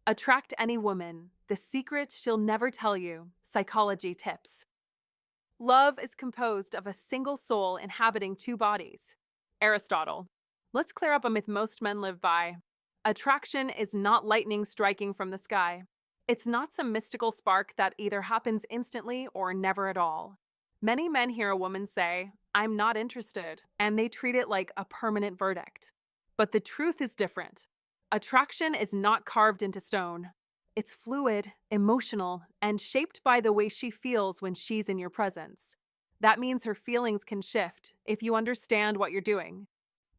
Attract any woman. The secret she'll never tell you. Psychology tips. Love is composed of a single soul inhabiting two bodies. Aristotle. Let's clear up a myth most men live by. Attraction is not lightning striking from the sky. It's not some mystical spark that either happens instantly or never at all. Many men hear a woman say, "I'm not interested," and they treat it like a permanent verdict. But the truth is different. Attraction is not carved into stone. It's fluid, emotional, and shaped by the way she feels when she's in your presence. That means her feelings can shift if you understand what you're doing.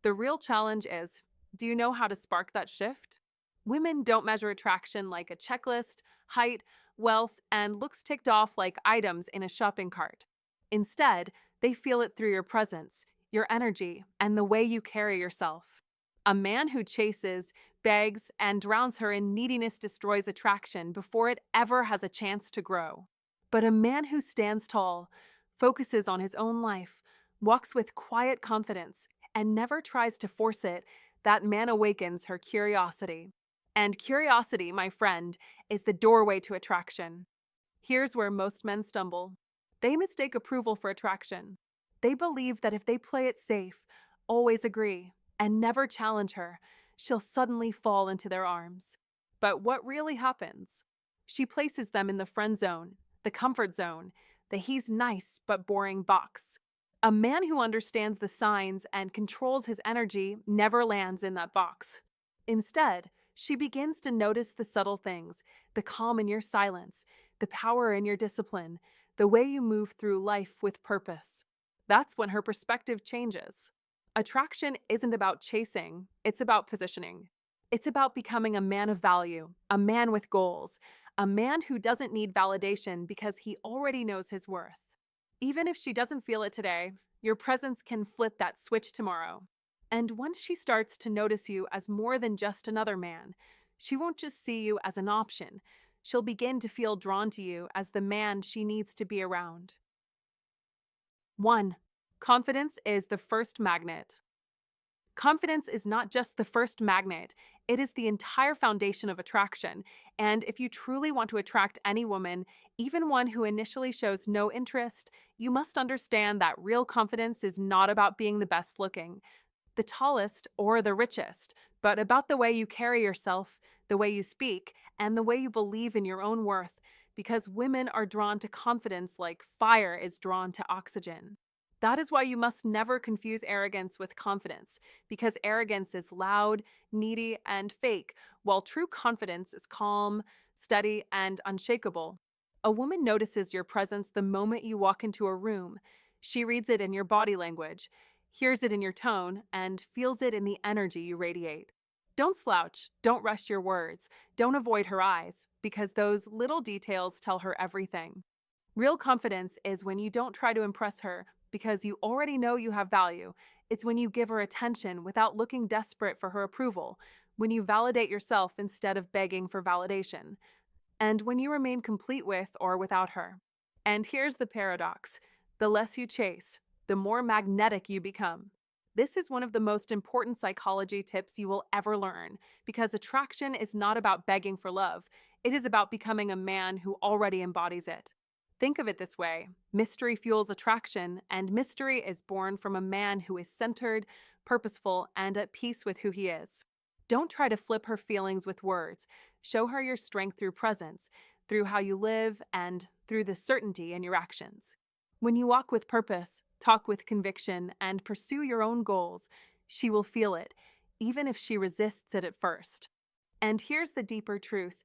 The real challenge is, do you know how to spark that shift? Women don't measure attraction like a checklist, height, wealth, and looks ticked off like items in a shopping cart. Instead, they feel it through your presence, your energy, and the way you carry yourself. A man who chases, begs, and drowns her in neediness destroys attraction before it ever has a chance to grow. But a man who stands tall, focuses on his own life, walks with quiet confidence, and never tries to force it, that man awakens her curiosity. And curiosity, my friend, is the doorway to attraction. Here's where most men stumble. They mistake approval for attraction. They believe that if they play it safe, always agree, and never challenge her, she'll suddenly fall into their arms. But what really happens? She places them in the friend zone, the comfort zone, the he's nice but boring box. A man who understands the signs and controls his energy never lands in that box. Instead, she begins to notice the subtle things, the calm in your silence, the power in your discipline, the way you move through life with purpose. That's when her perspective changes. Attraction isn't about chasing, it's about positioning. It's about becoming a man of value, a man with goals, a man who doesn't need validation because he already knows his worth. Even if she doesn't feel it today, your presence can flip that switch tomorrow. And once she starts to notice you as more than just another man, she won't just see you as an option. She'll begin to feel drawn to you as the man she needs to be around. 1. Confidence is the first magnet. Confidence is not just the first magnet, it is the entire foundation of attraction. And if you truly want to attract any woman, even one who initially shows no interest, you must understand that real confidence is not about being the best looking, the tallest, or the richest, but about the way you carry yourself, the way you speak, and the way you believe in your own worth, because women are drawn to confidence like fire is drawn to oxygen. That is why you must never confuse arrogance with confidence, because arrogance is loud, needy, and fake, while true confidence is calm, steady, and unshakable. A woman notices your presence the moment you walk into a room. She reads it in your body language, hears it in your tone, and feels it in the energy you radiate. Don't slouch, don't rush your words, don't avoid her eyes, because those little details tell her everything. Real confidence is when you don't try to impress her because you already know you have value. It's when you give her attention without looking desperate for her approval, when you validate yourself instead of begging for validation, and when you remain complete with or without her. And here's the paradox: the less you chase, the more magnetic you become. This is one of the most important psychology tips you will ever learn, because attraction is not about begging for love, it is about becoming a man who already embodies it. Think of it this way: mystery fuels attraction, and mystery is born from a man who is centered, purposeful, and at peace with who he is. Don't try to flip her feelings with words. Show her your strength through presence, through how you live, and through the certainty in your actions. When you walk with purpose, talk with conviction, and pursue your own goals, she will feel it, even if she resists it at first. And here's the deeper truth: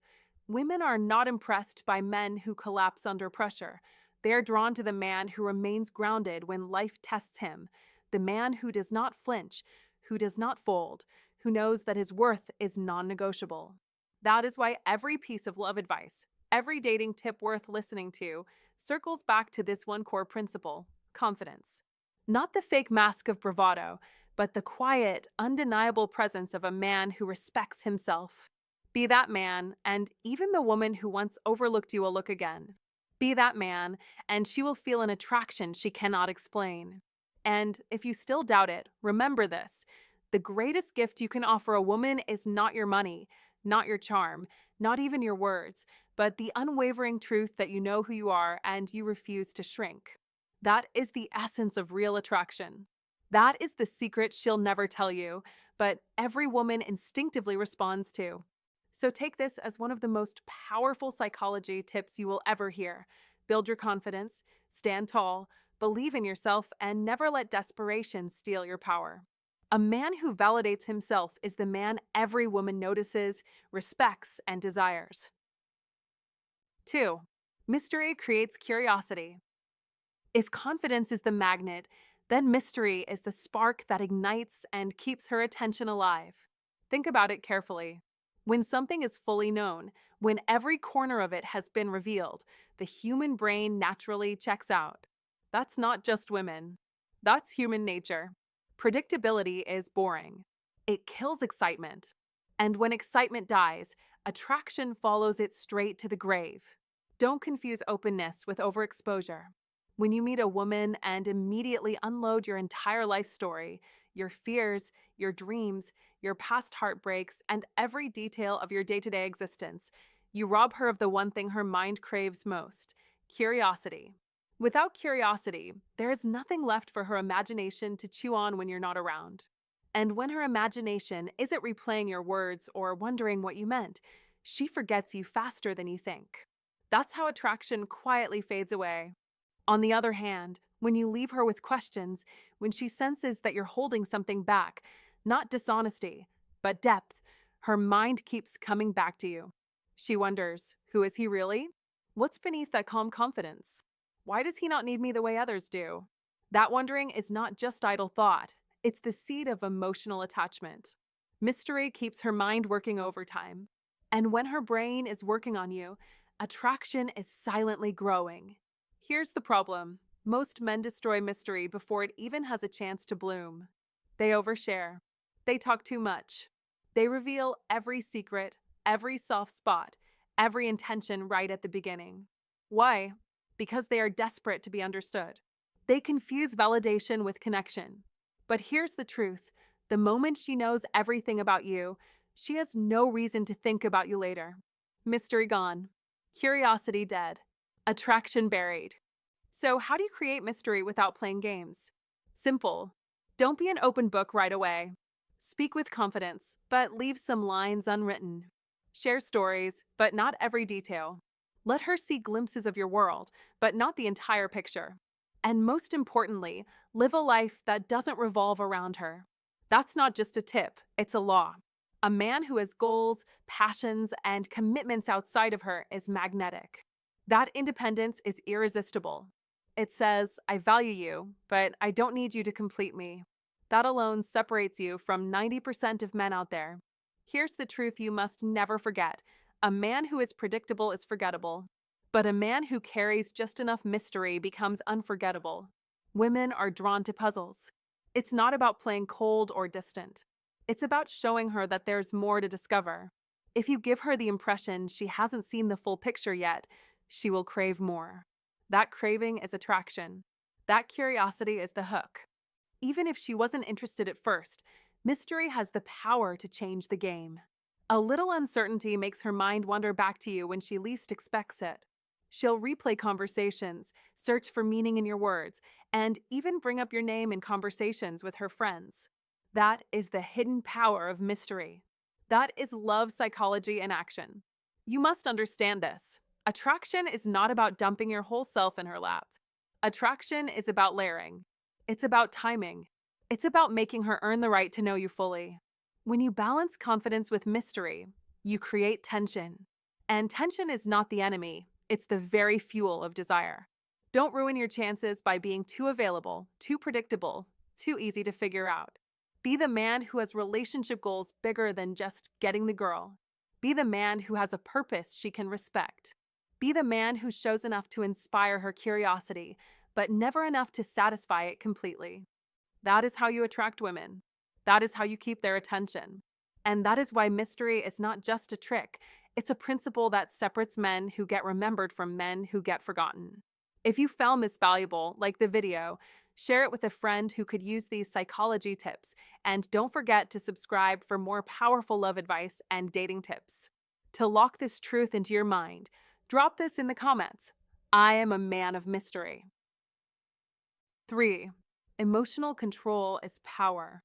women are not impressed by men who collapse under pressure. They are drawn to the man who remains grounded when life tests him, the man who does not flinch, who does not fold, who knows that his worth is non-negotiable. That is why every piece of love advice, every dating tip worth listening to, circles back to this one core principle: confidence. Not the fake mask of bravado, but the quiet, undeniable presence of a man who respects himself. Be that man, and even the woman who once overlooked you will look again. Be that man, and she will feel an attraction she cannot explain. And if you still doubt it, remember this: the greatest gift you can offer a woman is not your money, not your charm, not even your words, but the unwavering truth that you know who you are and you refuse to shrink. That is the essence of real attraction. That is the secret she'll never tell you, but every woman instinctively responds to. So take this as one of the most powerful psychology tips you will ever hear. Build your confidence, stand tall, believe in yourself, and never let desperation steal your power. A man who validates himself is the man every woman notices, respects, and desires. 2. Mystery creates curiosity. If confidence is the magnet, then mystery is the spark that ignites and keeps her attention alive. Think about it carefully. When something is fully known, when every corner of it has been revealed, the human brain naturally checks out. That's not just women. That's human nature. Predictability is boring. It kills excitement. And when excitement dies, attraction follows it straight to the grave. Don't confuse openness with overexposure. When you meet a woman and immediately unload your entire life story, your fears, your dreams, your past heartbreaks, and every detail of your day-to-day existence, you rob her of the one thing her mind craves most: curiosity. Without curiosity, there is nothing left for her imagination to chew on when you're not around. And when her imagination isn't replaying your words or wondering what you meant, she forgets you faster than you think. That's how attraction quietly fades away. On the other hand, when you leave her with questions, when she senses that you're holding something back, not dishonesty, but depth, her mind keeps coming back to you. She wonders, who is he really? What's beneath that calm confidence? Why does he not need me the way others do? That wondering is not just idle thought, it's the seed of emotional attachment. Mystery keeps her mind working overtime. And when her brain is working on you, attraction is silently growing. Here's the problem: most men destroy mystery before it even has a chance to bloom. They overshare. They talk too much. They reveal every secret, every soft spot, every intention right at the beginning. Why? Because they are desperate to be understood. They confuse validation with connection. But here's the truth: the moment she knows everything about you, she has no reason to think about you later. Mystery gone. Curiosity dead. Attraction buried. So, how do you create mystery without playing games? Simple. Don't be an open book right away. Speak with confidence, but leave some lines unwritten. Share stories, but not every detail. Let her see glimpses of your world, but not the entire picture. And most importantly, live a life that doesn't revolve around her. That's not just a tip, it's a law. A man who has goals, passions, and commitments outside of her is magnetic. That independence is irresistible. It says, I value you, but I don't need you to complete me. That alone separates you from 90% of men out there. Here's the truth you must never forget: a man who is predictable is forgettable, but a man who carries just enough mystery becomes unforgettable. Women are drawn to puzzles. It's not about playing cold or distant. It's about showing her that there's more to discover. If you give her the impression she hasn't seen the full picture yet, she will crave more. That craving is attraction. That curiosity is the hook. Even if she wasn't interested at first, mystery has the power to change the game. A little uncertainty makes her mind wander back to you when she least expects it. She'll replay conversations, search for meaning in your words, and even bring up your name in conversations with her friends. That is the hidden power of mystery. That is love psychology in action. You must understand this. Attraction is not about dumping your whole self in her lap. Attraction is about layering. It's about timing. It's about making her earn the right to know you fully. When you balance confidence with mystery, you create tension. And tension is not the enemy, it's the very fuel of desire. Don't ruin your chances by being too available, too predictable, too easy to figure out. Be the man who has relationship goals bigger than just getting the girl. Be the man who has a purpose she can respect. Be the man who shows enough to inspire her curiosity, but never enough to satisfy it completely. That is how you attract women. That is how you keep their attention. And that is why mystery is not just a trick, it's a principle that separates men who get remembered from men who get forgotten. If you found this valuable, like the video, Share it with a friend who could use these psychology tips, and don't forget to subscribe for more powerful love advice and dating tips. To lock this truth into your mind, drop this in the comments. I am a man of mystery. 3. Emotional control is power.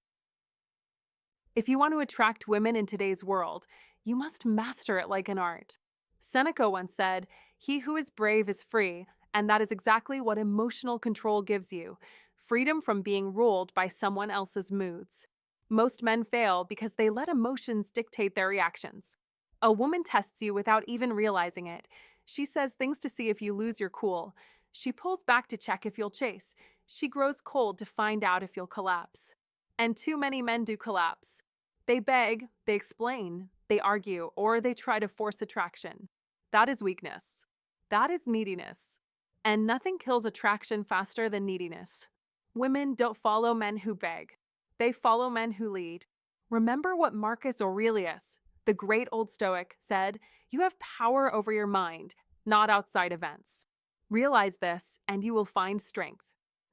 If you want to attract women in today's world, you must master it like an art. Seneca once said, "He who is brave is free," and that is exactly what emotional control gives you: freedom from being ruled by someone else's moods. Most men fail because they let emotions dictate their reactions. A woman tests you without even realizing it. She says things to see if you lose your cool. She pulls back to check if you'll chase. She grows cold to find out if you'll collapse. And too many men do collapse. They beg, they explain, they argue, or they try to force attraction. That is weakness. That is neediness. And nothing kills attraction faster than neediness. Women don't follow men who beg. They follow men who lead. Remember what Marcus Aurelius, the great old Stoic, said: "You have power over your mind, not outside events." Realize this, and you will find strength.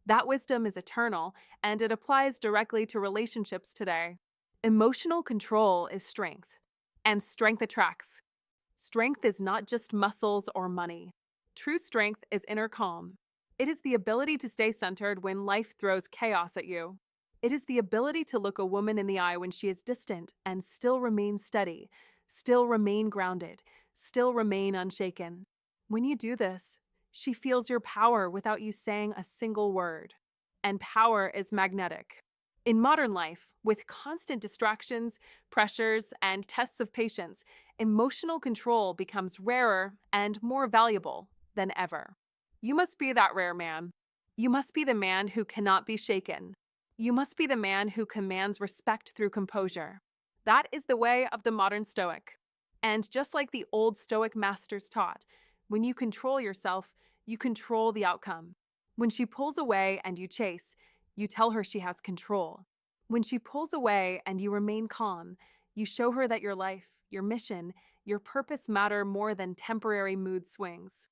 That wisdom is eternal, and it applies directly to relationships today. Emotional control is strength, and strength attracts. Strength is not just muscles or money. True strength is inner calm. It is the ability to stay centered when life throws chaos at you. It is the ability to look a woman in the eye when she is distant and still remain steady, still remain grounded, still remain unshaken. When you do this, she feels your power without you saying a single word. And power is magnetic. In modern life, with constant distractions, pressures, and tests of patience, emotional control becomes rarer and more valuable than ever. You must be that rare man. You must be the man who cannot be shaken. You must be the man who commands respect through composure. That is the way of the modern Stoic. And just like the old Stoic masters taught, when you control yourself, you control the outcome. When she pulls away and you chase, you tell her she has control. When she pulls away and you remain calm, you show her that your life, your mission, your purpose matter more than temporary mood swings.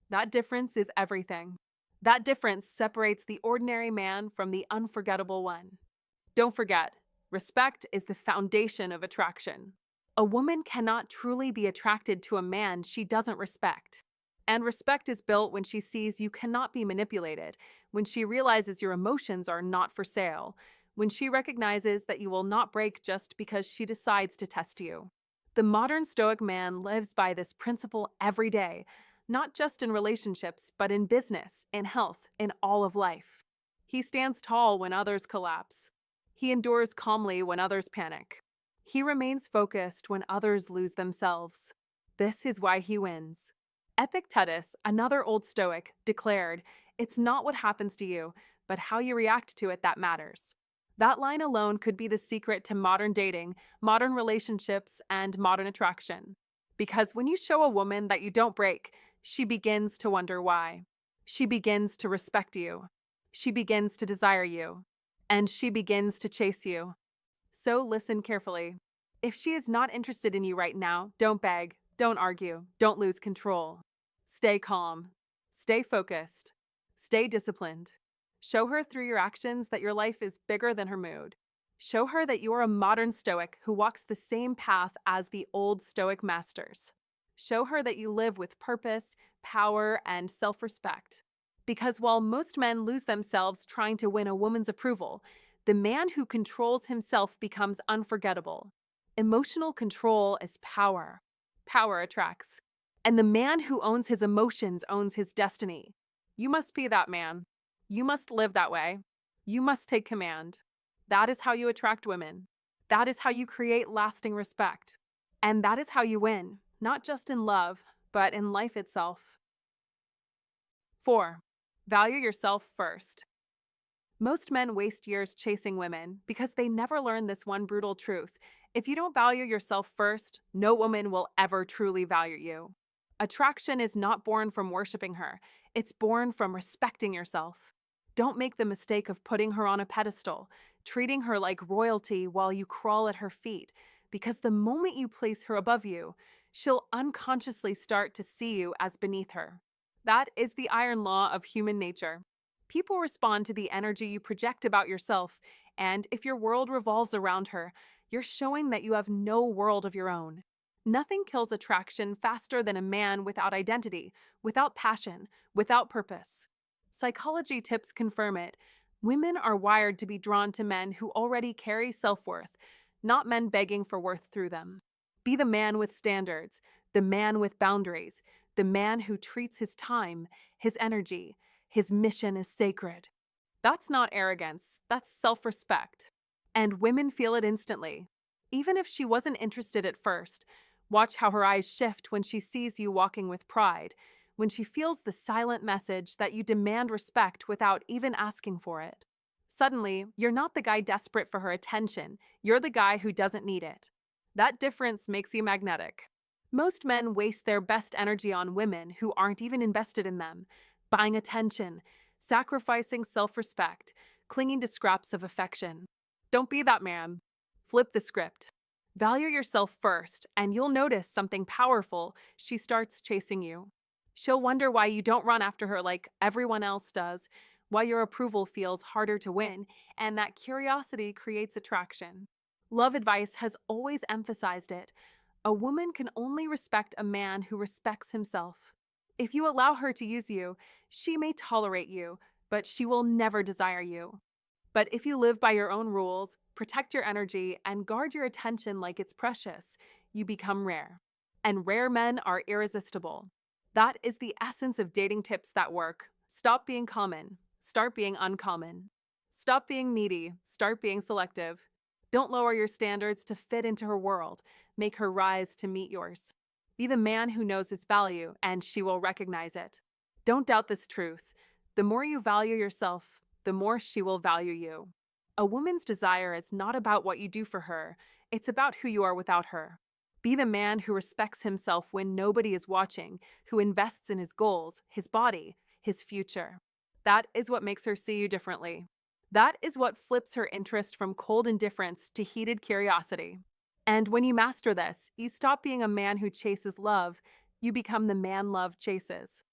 That difference is everything. That difference separates the ordinary man from the unforgettable one. Don't forget, respect is the foundation of attraction. A woman cannot truly be attracted to a man she doesn't respect. And respect is built when she sees you cannot be manipulated, when she realizes your emotions are not for sale, when she recognizes that you will not break just because she decides to test you. The modern Stoic man lives by this principle every day, not just in relationships, but in business, in health, in all of life. He stands tall when others collapse. He endures calmly when others panic. He remains focused when others lose themselves. This is why he wins. Epictetus, another old Stoic, declared, "It's not what happens to you, but how you react to it that matters." That line alone could be the secret to modern dating, modern relationships, and modern attraction. Because when you show a woman that you don't break, she begins to wonder why. She begins to respect you. She begins to desire you. And she begins to chase you. So listen carefully. If she is not interested in you right now, don't beg, don't argue, don't lose control. Stay calm. Stay focused. Stay disciplined. Show her through your actions that your life is bigger than her mood. Show her that you are a modern Stoic who walks the same path as the old Stoic masters. Show her that you live with purpose, power, and self-respect. Because while most men lose themselves trying to win a woman's approval, the man who controls himself becomes unforgettable. Emotional control is power. Power attracts. And the man who owns his emotions owns his destiny. You must be that man. You must live that way. You must take command. That is how you attract women. That is how you create lasting respect. And that is how you win, not just in love, but in life itself. 4. Value yourself first. Most men waste years chasing women because they never learn this one brutal truth. If you don't value yourself first, no woman will ever truly value you. Attraction is not born from worshiping her. It's born from respecting yourself. Don't make the mistake of putting her on a pedestal, treating her like royalty while you crawl at her feet, because the moment you place her above you, she'll unconsciously start to see you as beneath her. That is the iron law of human nature. People respond to the energy you project about yourself, and if your world revolves around her, you're showing that you have no world of your own. Nothing kills attraction faster than a man without identity, without passion, without purpose. Psychology tips confirm it. Women are wired to be drawn to men who already carry self-worth, not men begging for worth through them. Be the man with standards, the man with boundaries, the man who treats his time, his energy, his mission as sacred. That's not arrogance, that's self-respect. And women feel it instantly. Even if she wasn't interested at first, watch how her eyes shift when she sees you walking with pride, when she feels the silent message that you demand respect without even asking for it. Suddenly, you're not the guy desperate for her attention, you're the guy who doesn't need it. That difference makes you magnetic. Most men waste their best energy on women who aren't even invested in them, buying attention, sacrificing self-respect, clinging to scraps of affection. Don't be that man. Flip the script. Value yourself first, and you'll notice something powerful. She starts chasing you. She'll wonder why you don't run after her like everyone else does, why your approval feels harder to win, and that curiosity creates attraction. Love advice has always emphasized it. A woman can only respect a man who respects himself. If you allow her to use you, she may tolerate you, but she will never desire you. But if you live by your own rules, protect your energy, and guard your attention like it's precious, you become rare. And rare men are irresistible. That is the essence of dating tips that work. Stop being common. Start being uncommon. Stop being needy. Start being selective. Don't lower your standards to fit into her world. Make her rise to meet yours. Be the man who knows his value, and she will recognize it. Don't doubt this truth. The more you value yourself, the more she will value you. A woman's desire is not about what you do for her, it's about who you are without her. Be the man who respects himself when nobody is watching, who invests in his goals, his body, his future. That is what makes her see you differently. That is what flips her interest from cold indifference to heated curiosity. And when you master this, you stop being a man who chases love, you become the man love chases.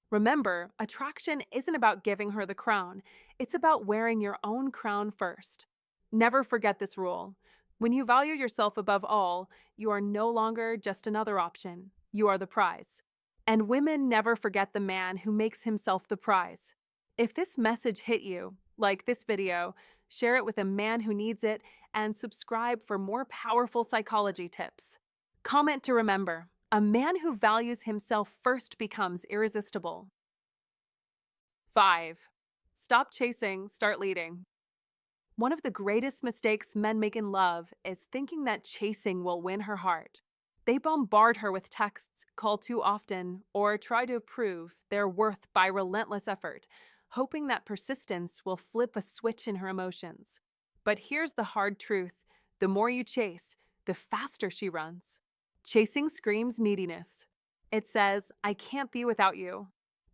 Remember, attraction isn't about giving her the crown, it's about wearing your own crown first. Never forget this rule. When you value yourself above all, you are no longer just another option, you are the prize. And women never forget the man who makes himself the prize. If this message hit you, like this video, share it with a man who needs it, and subscribe for more powerful psychology tips. Comment to remember. A man who values himself first becomes irresistible. 5. Stop chasing, start leading. One of the greatest mistakes men make in love is thinking that chasing will win her heart. They bombard her with texts, call too often, or try to prove their worth by relentless effort, hoping that persistence will flip a switch in her emotions. But here's the hard truth. The more you chase, the faster she runs. Chasing screams neediness. It says, I can't be without you.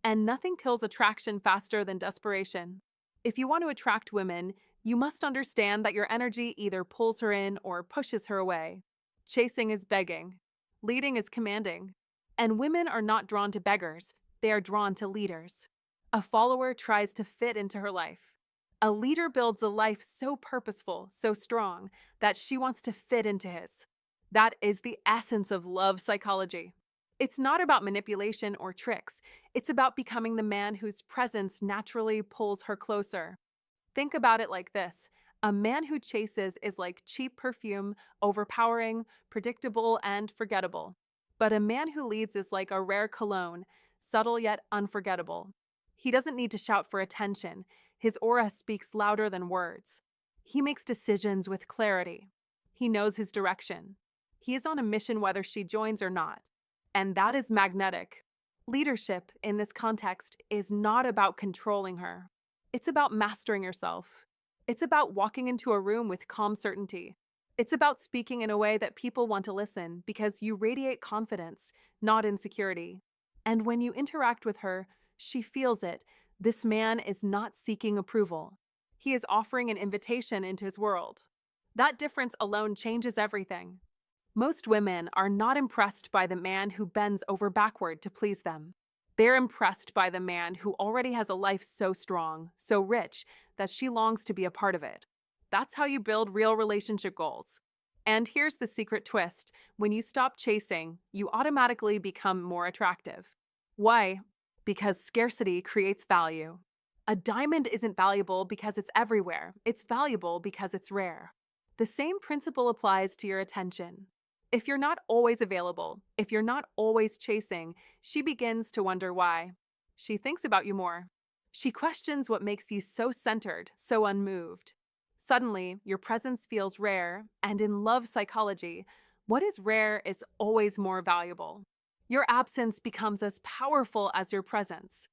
And nothing kills attraction faster than desperation. If you want to attract women, you must understand that your energy either pulls her in or pushes her away. Chasing is begging. Leading is commanding. And women are not drawn to beggars, they are drawn to leaders. A follower tries to fit into her life. A leader builds a life so purposeful, so strong, that she wants to fit into his. That is the essence of love psychology. It's not about manipulation or tricks. It's about becoming the man whose presence naturally pulls her closer. Think about it like this. A man who chases is like cheap perfume, overpowering, predictable, and forgettable. But a man who leads is like a rare cologne, subtle yet unforgettable. He doesn't need to shout for attention. His aura speaks louder than words. He makes decisions with clarity. He knows his direction. He is on a mission whether she joins or not. And that is magnetic. Leadership, in this context, is not about controlling her. It's about mastering yourself. It's about walking into a room with calm certainty. It's about speaking in a way that people want to listen because you radiate confidence, not insecurity. And when you interact with her, she feels it. This man is not seeking approval. He is offering an invitation into his world. That difference alone changes everything. Most women are not impressed by the man who bends over backward to please them. They're impressed by the man who already has a life so strong, so rich, that she longs to be a part of it. That's how you build real relationship goals. And here's the secret twist: when you stop chasing, you automatically become more attractive. Why? Because scarcity creates value. A diamond isn't valuable because it's everywhere, it's valuable because it's rare. The same principle applies to your attention. If you're not always available, if you're not always chasing, she begins to wonder why. She thinks about you more. She questions what makes you so centered, so unmoved. Suddenly, your presence feels rare, and in love psychology, what is rare is always more valuable. Your absence becomes as powerful as your presence.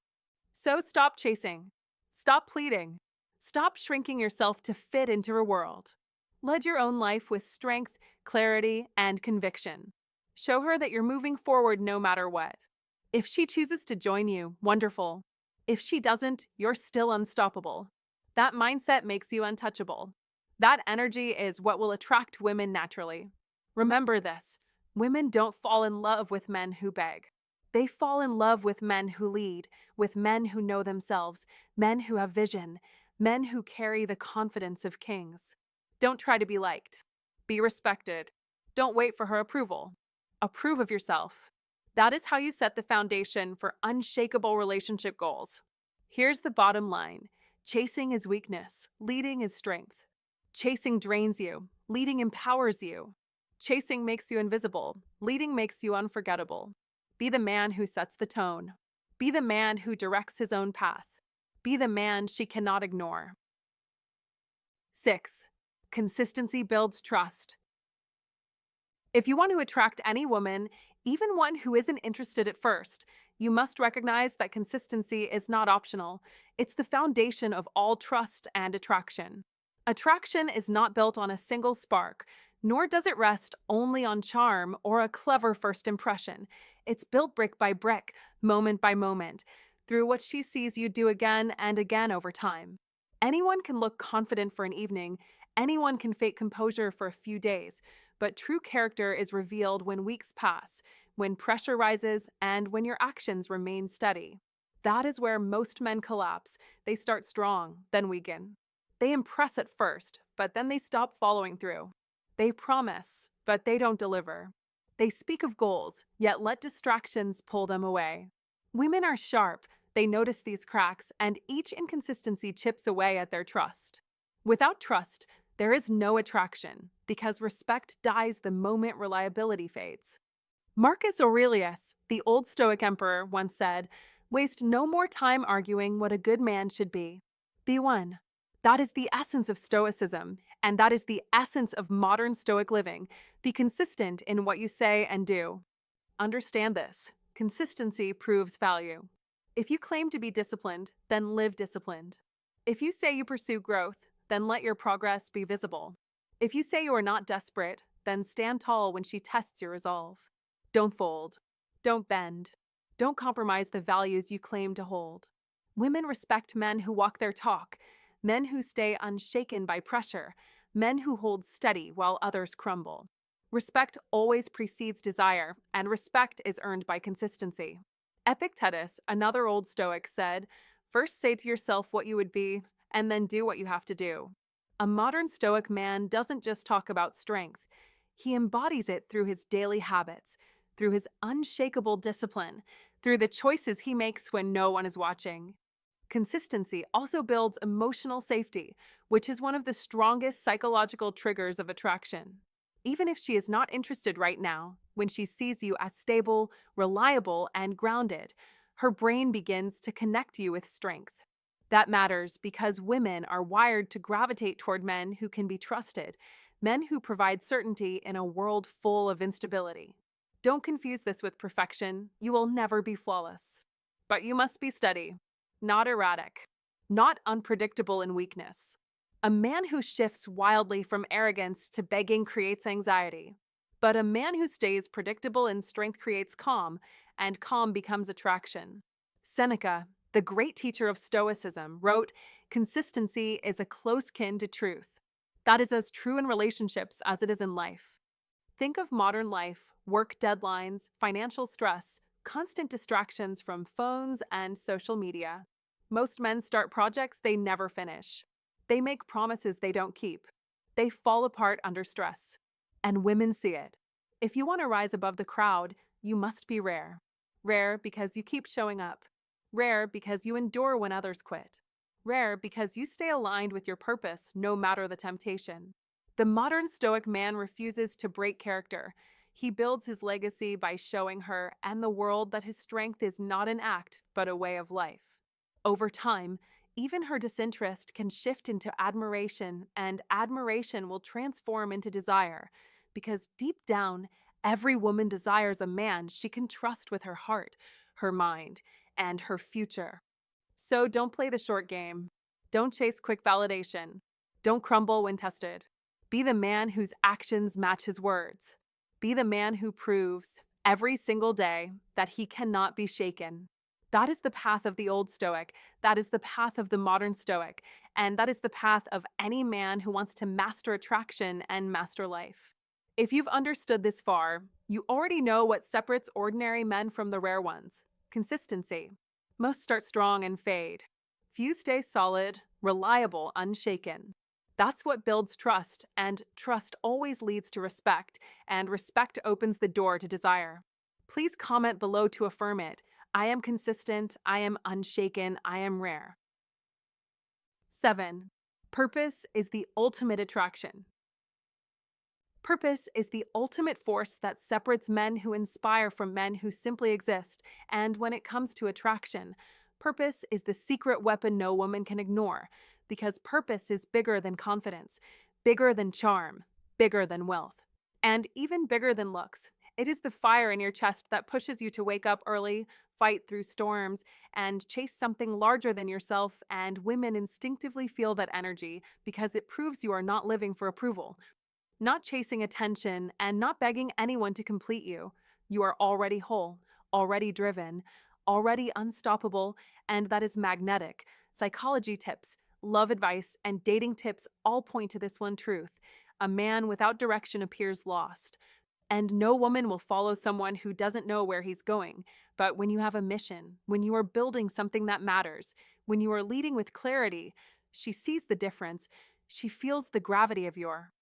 So stop chasing. Stop pleading. Stop shrinking yourself to fit into her world. Lead your own life with strength, clarity, and conviction. Show her that you're moving forward no matter what. If she chooses to join you, wonderful. If she doesn't, you're still unstoppable. That mindset makes you untouchable. That energy is what will attract women naturally. Remember this: women don't fall in love with men who beg. They fall in love with men who lead, with men who know themselves, men who have vision, men who carry the confidence of kings. Don't try to be liked. Be respected. Don't wait for her approval. Approve of yourself. That is how you set the foundation for unshakable relationship goals. Here's the bottom line: chasing is weakness, leading is strength. Chasing drains you, leading empowers you. Chasing makes you invisible, leading makes you unforgettable. Be the man who sets the tone. Be the man who directs his own path. Be the man she cannot ignore. 6. Consistency builds trust. If you want to attract any woman, even one who isn't interested at first, you must recognize that consistency is not optional. It's the foundation of all trust and attraction. Attraction is not built on a single spark, nor does it rest only on charm or a clever first impression. It's built brick by brick, moment by moment, through what she sees you do again and again over time. Anyone can look confident for an evening, anyone can fake composure for a few days, but true character is revealed when weeks pass, when pressure rises, and when your actions remain steady. That is where most men collapse. They start strong, then weaken. They impress at first, but then they stop following through. They promise, but they don't deliver. They speak of goals, yet let distractions pull them away. Women are sharp. They notice these cracks, and each inconsistency chips away at their trust. Without trust, there is no attraction, because respect dies the moment reliability fades. Marcus Aurelius, the old Stoic emperor, once said, "Waste no more time arguing what a good man should be. Be one." That is the essence of Stoicism, and that is the essence of modern Stoic living. Be consistent in what you say and do. Understand this: consistency proves value. If you claim to be disciplined, then live disciplined. If you say you pursue growth, then let your progress be visible. If you say you are not desperate, then stand tall when she tests your resolve. Don't fold. Don't bend. Don't compromise the values you claim to hold. Women respect men who walk their talk, men who stay unshaken by pressure, men who hold steady while others crumble. Respect always precedes desire, and respect is earned by consistency. Epictetus, another old Stoic, said, "First say to yourself what you would be, and then do what you have to do." A modern Stoic man doesn't just talk about strength. He embodies it through his daily habits, through his unshakable discipline, through the choices he makes when no one is watching. Consistency also builds emotional safety, which is one of the strongest psychological triggers of attraction. Even if she is not interested right now, when she sees you as stable, reliable, and grounded, her brain begins to connect you with strength. That matters because women are wired to gravitate toward men who can be trusted, men who provide certainty in a world full of instability. Don't confuse this with perfection. You will never be flawless. But you must be steady, not erratic, not unpredictable in weakness. A man who shifts wildly from arrogance to begging creates anxiety. But a man who stays predictable in strength creates calm, and calm becomes attraction. Seneca, the great teacher of Stoicism, wrote, "Consistency is a close kin to truth." That is as true in relationships as it is in life. Think of modern life, work deadlines, financial stress, Constant distractions from phones and social media. Most men start projects they never finish. They make promises they don't keep. They fall apart under stress. And women see it. If you want to rise above the crowd, you must be rare. Rare because you keep showing up. Rare because you endure when others quit. Rare because you stay aligned with your purpose no matter the temptation. The modern Stoic man refuses to break character. He builds his legacy by showing her and the world that his strength is not an act, but a way of life. Over time, even her disinterest can shift into admiration, and admiration will transform into desire. Because deep down, every woman desires a man she can trust with her heart, her mind, and her future. So don't play the short game. Don't chase quick validation. Don't crumble when tested. Be the man whose actions match his words. Be the man who proves every single day that he cannot be shaken. That is the path of the old Stoic. That is the path of the modern Stoic. And that is the path of any man who wants to master attraction and master life. If you've understood this far, you already know what separates ordinary men from the rare ones: consistency. Most start strong and fade. Few stay solid, reliable, unshaken. That's what builds trust, and trust always leads to respect, and respect opens the door to desire. Please comment below to affirm it. I am consistent, I am unshaken, I am rare. 7. Purpose is the ultimate attraction. Purpose is the ultimate force that separates men who inspire from men who simply exist, and when it comes to attraction, purpose is the secret weapon no woman can ignore, because purpose is bigger than confidence, bigger than charm, bigger than wealth, and even bigger than looks. It is the fire in your chest that pushes you to wake up early, fight through storms, and chase something larger than yourself, and women instinctively feel that energy because it proves you are not living for approval, not chasing attention, and not begging anyone to complete you. You are already whole, already driven, already unstoppable, and that is magnetic. Psychology tips, love advice, and dating tips all point to this one truth: a man without direction appears lost. And no woman will follow someone who doesn't know where he's going. But when you have a mission, when you are building something that matters, when you are leading with clarity, she sees the difference. She feels the gravity of your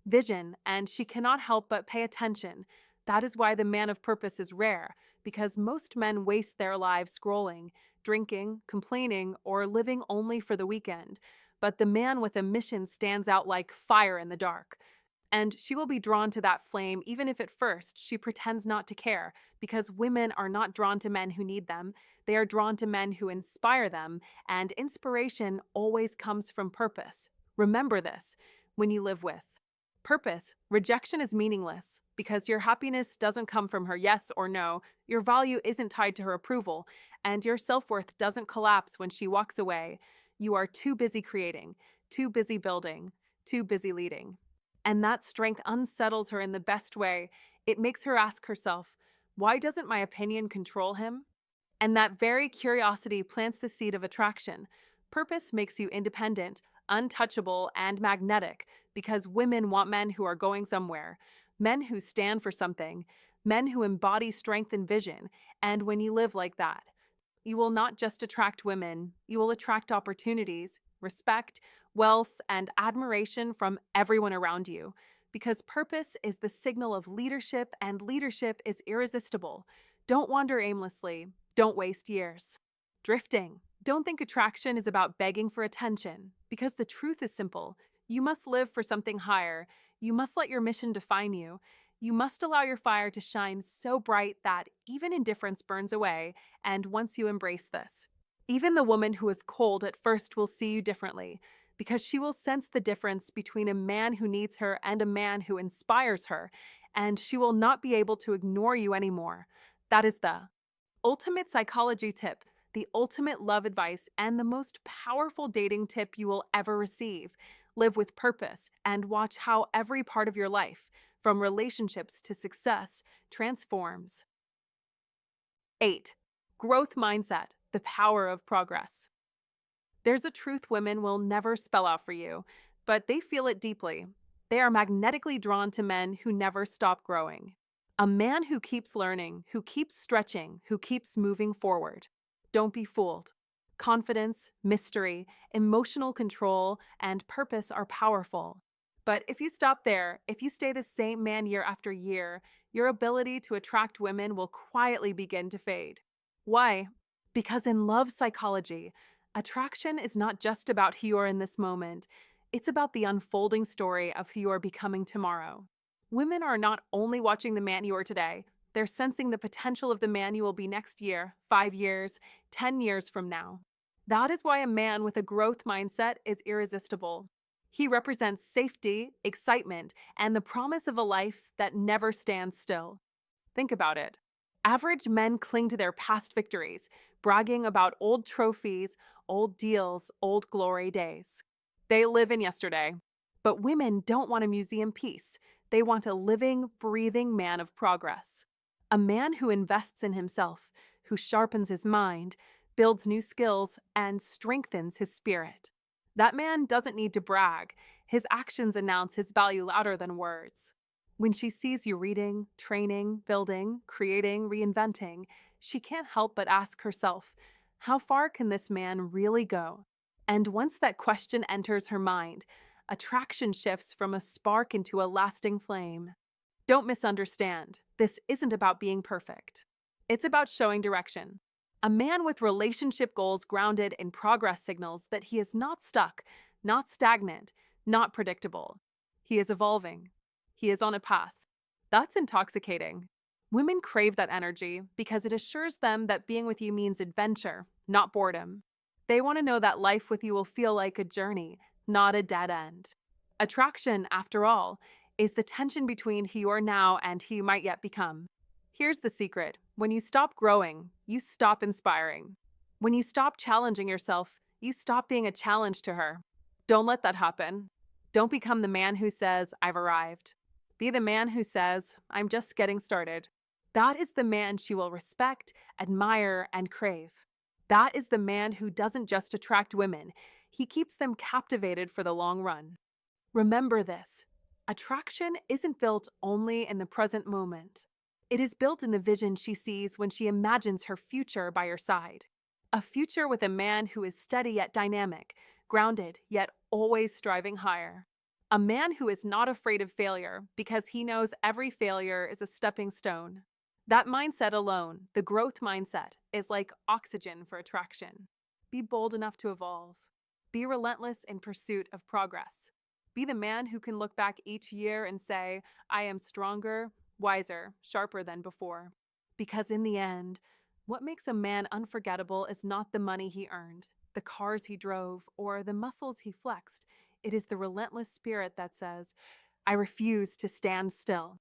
vision, and she cannot help but pay attention. That is why the man of purpose is rare, because most men waste their lives scrolling, drinking, complaining, or living only for the weekend. But the man with a mission stands out like fire in the dark. And she will be drawn to that flame even if at first she pretends not to care, because women are not drawn to men who need them. They are drawn to men who inspire them, and inspiration always comes from purpose. Remember this when you live with purpose. Rejection is meaningless because your happiness doesn't come from her yes or no. Your value isn't tied to her approval, and your self-worth doesn't collapse when she walks away. You are too busy creating, too busy building, too busy leading. And that strength unsettles her in the best way. It makes her ask herself, why doesn't my opinion control him? And that very curiosity plants the seed of attraction. Purpose makes you independent, untouchable, and magnetic, because women want men who are going somewhere, men who stand for something, men who embody strength and vision. And when you live like that, you will not just attract women, you will attract opportunities, respect, wealth, and admiration from everyone around you. Because purpose is the signal of leadership, and leadership is irresistible. Don't wander aimlessly. Don't waste years drifting. Don't think attraction is about begging for attention, because the truth is simple. You must live for something higher. You must let your mission define you. You must allow your fire to shine so bright that even indifference burns away. And once you embrace this, even the woman who is cold at first will see you differently, because she will sense the difference between a man who needs her and a man who inspires her, and she will not be able to ignore you anymore. That is the ultimate psychology tip, the ultimate love advice, and the most powerful dating tip you will ever receive. Live with purpose and watch how every part of your life, from relationships to success, transforms. 8. Growth mindset, the power of progress. There's a truth women will never spell out for you, but they feel it deeply. They are magnetically drawn to men who never stop growing. A man who keeps learning, who keeps stretching, who keeps moving forward. Don't be fooled. Confidence, mystery, emotional control, and purpose are powerful. But if you stop there, if you stay the same man year after year, your ability to attract women will quietly begin to fade. Why? Because in love psychology, attraction is not just about who you are in this moment, it's about the unfolding story of who you are becoming tomorrow. Women are not only watching the man you are today, they're sensing the potential of the man you will be next year, 5 years, 10 years from now. That is why a man with a growth mindset is irresistible. He represents safety, excitement, and the promise of a life that never stands still. Think about it. Average men cling to their past victories, bragging about old trophies, old deals, old glory days. They live in yesterday. But women don't want a museum piece. They want a living, breathing man of progress. A man who invests in himself, who sharpens his mind, builds new skills, and strengthens his spirit. That man doesn't need to brag. His actions announce his value louder than words. When she sees you reading, training, building, creating, reinventing, she can't help but ask herself, how far can this man really go? And once that question enters her mind, attraction shifts from a spark into a lasting flame. Don't misunderstand. This isn't about being perfect. It's about showing direction. A man with relationship goals grounded in progress signals that he is not stuck, not stagnant, not predictable. He is evolving. He is on a path. That's intoxicating. Women crave that energy because it assures them that being with you means adventure, not boredom. They want to know that life with you will feel like a journey, not a dead end. Attraction, after all, is the tension between who you are now and who you might yet become. Here's the secret. When you stop growing, you stop inspiring. When you stop challenging yourself, you stop being a challenge to her. Don't let that happen. Don't become the man who says, I've arrived. Be the man who says, I'm just getting started. That is the man she will respect, admire, and crave. That is the man who doesn't just attract women, he keeps them captivated for the long run. Remember this. Attraction isn't built only in the present moment. It is built in the vision she sees when she imagines her future by your side. A future with a man who is steady yet dynamic, grounded yet always striving higher. A man who is not afraid of failure because he knows every failure is a stepping stone. That mindset alone, the growth mindset, is like oxygen for attraction. Be bold enough to evolve. Be relentless in pursuit of progress. Be the man who can look back each year and say, I am stronger, wiser, sharper than before. Because in the end, what makes a man unforgettable is not the money he earned, the cars he drove, or the muscles he flexed. It is the relentless spirit that says, I refuse to stand still.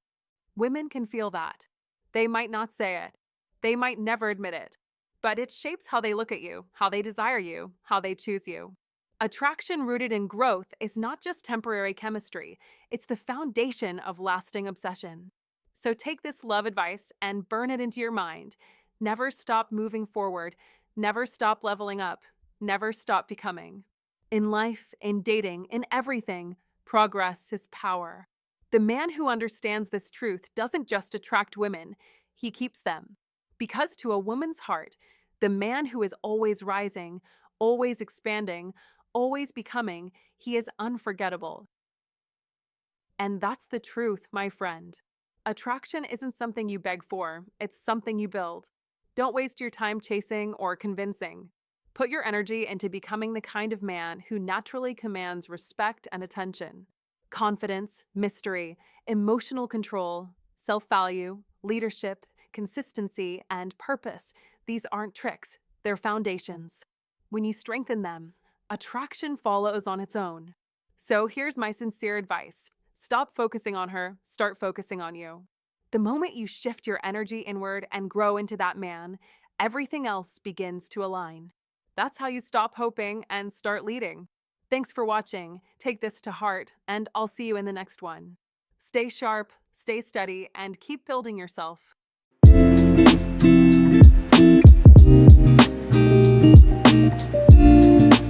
Women can feel that. They might not say it. They might never admit it. But it shapes how they look at you, how they desire you, how they choose you. Attraction rooted in growth is not just temporary chemistry, it's the foundation of lasting obsession. So take this love advice and burn it into your mind. Never stop moving forward, never stop leveling up, never stop becoming. In life, in dating, in everything, progress is power. The man who understands this truth doesn't just attract women, he keeps them. Because to a woman's heart, the man who is always rising, always expanding, always becoming, he is unforgettable. And that's the truth, my friend. Attraction isn't something you beg for, it's something you build. Don't waste your time chasing or convincing. Put your energy into becoming the kind of man who naturally commands respect and attention. Confidence, mystery, emotional control, self-value, leadership, consistency, and purpose. These aren't tricks, they're foundations. When you strengthen them, attraction follows on its own. So here's my sincere advice. Stop focusing on her, start focusing on you. The moment you shift your energy inward and grow into that man, everything else begins to align. That's how you stop hoping and start leading. Thanks for watching. Take this to heart, and I'll see you in the next one. Stay sharp, stay steady, and keep building yourself.